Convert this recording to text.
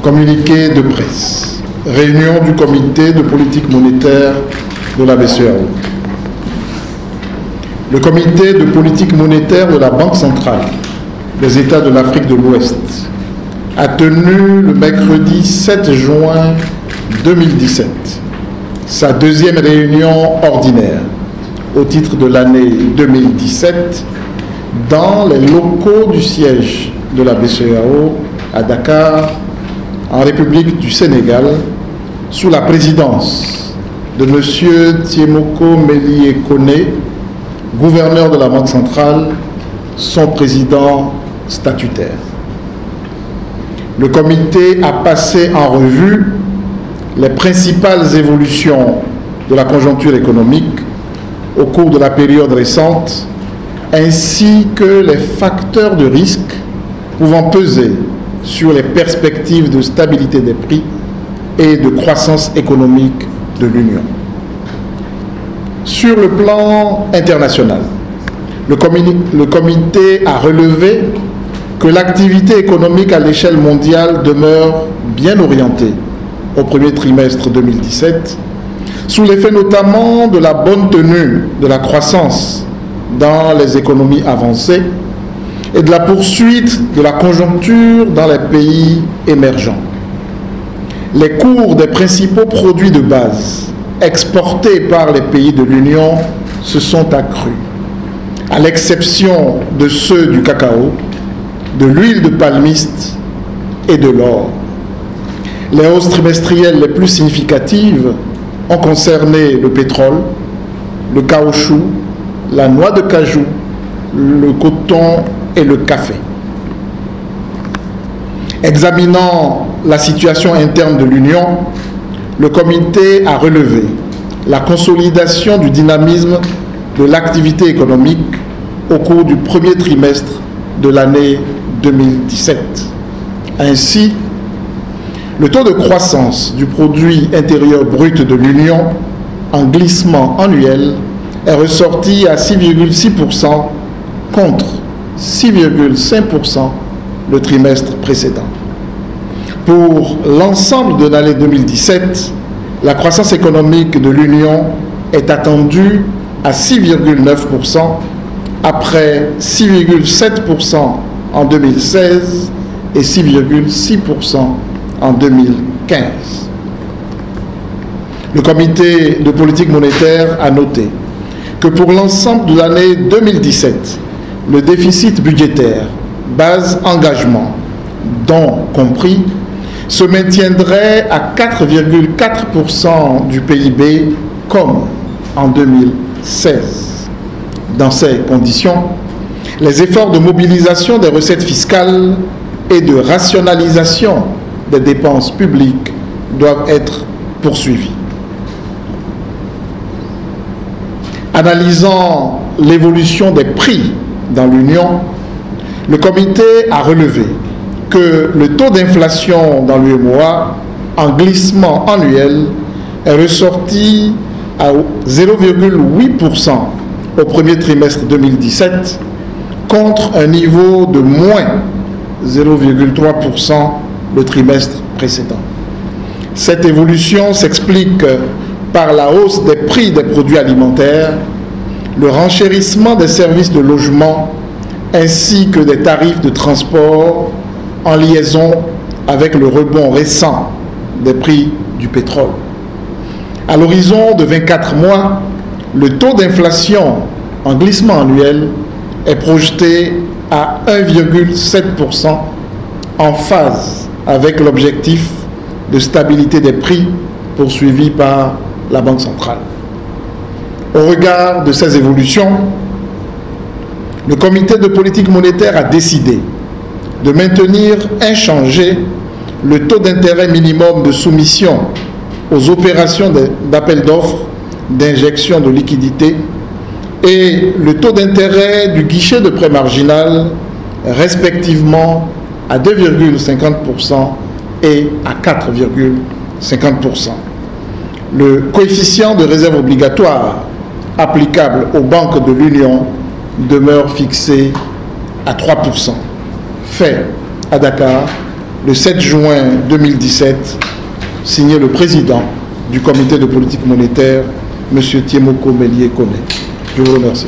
Communiqué de presse. Réunion du comité de politique monétaire de la BCEAO. Le comité de politique monétaire de la Banque centrale des États de l'Afrique de l'Ouest a tenu le mercredi 7 juin 2017 sa deuxième réunion ordinaire au titre de l'année 2017 dans les locaux du siège de la BCEAO à Dakar, en République du Sénégal, sous la présidence de M. Tiemoko Melie Kone, gouverneur de la Banque centrale, son président statutaire. Le comité a passé en revue les principales évolutions de la conjoncture économique au cours de la période récente, ainsi que les facteurs de risque pouvant peser sur les perspectives de stabilité des prix et de croissance économique de l'Union. Sur le plan international, le comité a relevé que l'activité économique à l'échelle mondiale demeure bien orientée au premier trimestre 2017, sous l'effet notamment de la bonne tenue de la croissance dans les économies avancées et de la poursuite de la conjoncture dans les pays émergents. Les cours des principaux produits de base exportés par les pays de l'Union se sont accrus, à l'exception de ceux du cacao, de l'huile de palmiste et de l'or. Les hausses trimestrielles les plus significatives ont concerné le pétrole, le caoutchouc, la noix de cajou, le coton et le café. Examinant la situation interne de l'Union, le comité a relevé la consolidation du dynamisme de l'activité économique au cours du premier trimestre de l'année 2017. Ainsi, le taux de croissance du produit intérieur brut de l'Union en glissement annuel est ressorti à 6,6% contre 6,5% le trimestre précédent. Pour l'ensemble de l'année 2017, la croissance économique de l'Union est attendue à 6,9% après 6,7% en 2016 et 6,6% en 2015. Le comité de politique monétaire a noté que pour l'ensemble de l'année 2017, le déficit budgétaire, base engagement, dont compris, se maintiendrait à 4,4% du PIB comme en 2016. Dans ces conditions, les efforts de mobilisation des recettes fiscales et de rationalisation des dépenses publiques doivent être poursuivis. Analysant l'évolution des prix dans l'Union, le comité a relevé que le taux d'inflation dans l'UEMOA en glissement annuel est ressorti à 0,8% au premier trimestre 2017 contre un niveau de moins 0,3% le trimestre précédent. Cette évolution s'explique par la hausse des prix des produits alimentaires, le renchérissement des services de logement ainsi que des tarifs de transport en liaison avec le rebond récent des prix du pétrole. À l'horizon de 24 mois, le taux d'inflation en glissement annuel est projeté à 1,7% en phase avec l'objectif de stabilité des prix poursuivi par la Banque centrale. Au regard de ces évolutions, le comité de politique monétaire a décidé de maintenir inchangé le taux d'intérêt minimum de soumission aux opérations d'appel d'offres, d'injection de liquidités et le taux d'intérêt du guichet de prêt marginal respectivement à 2,50% et à 4,50%. Le coefficient de réserve obligatoire applicable aux banques de l'Union demeure fixé à 3%. Fait à Dakar, le 7 juin 2017, signé le président du comité de politique monétaire, M. Thiemoko Mélié Koné. Je vous remercie.